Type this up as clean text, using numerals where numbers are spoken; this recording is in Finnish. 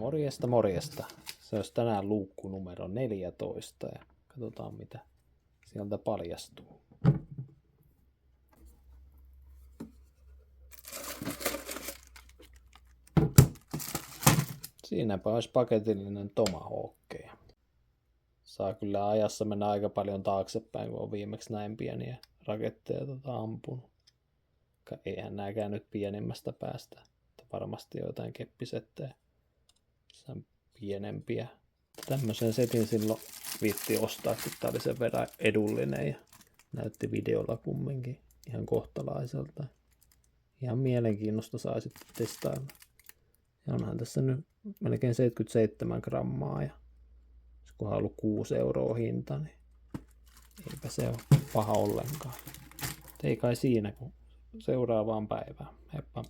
Morjesta, morjesta. Se olisi tänään luukku numero 14 ja katsotaan mitä sieltä paljastuu. Siinäpä olisi paketillinen tomahawkkeja. Saa kyllä ajassa mennä aika paljon taaksepäin, kun on viimeksi näin pieniä raketteja ampunut. Eihän nääkään nyt pienemmästä päästä. Varmasti jotain keppisettejä. Pienempiä. Tämmöisen setin silloin viitti ostaa, kun tää oli sen verran edullinen ja näytti videolla kumminkin ihan kohtalaiselta. Ihan mielenkiinnosta saa sitten testailla. Ja onhan tässä nyt melkein 77 grammaa ja kunhan on ollut 6 € hinta, niin eipä se ole paha ollenkaan. Ei kai siinä, kun seuraavaan päivään. Heippa.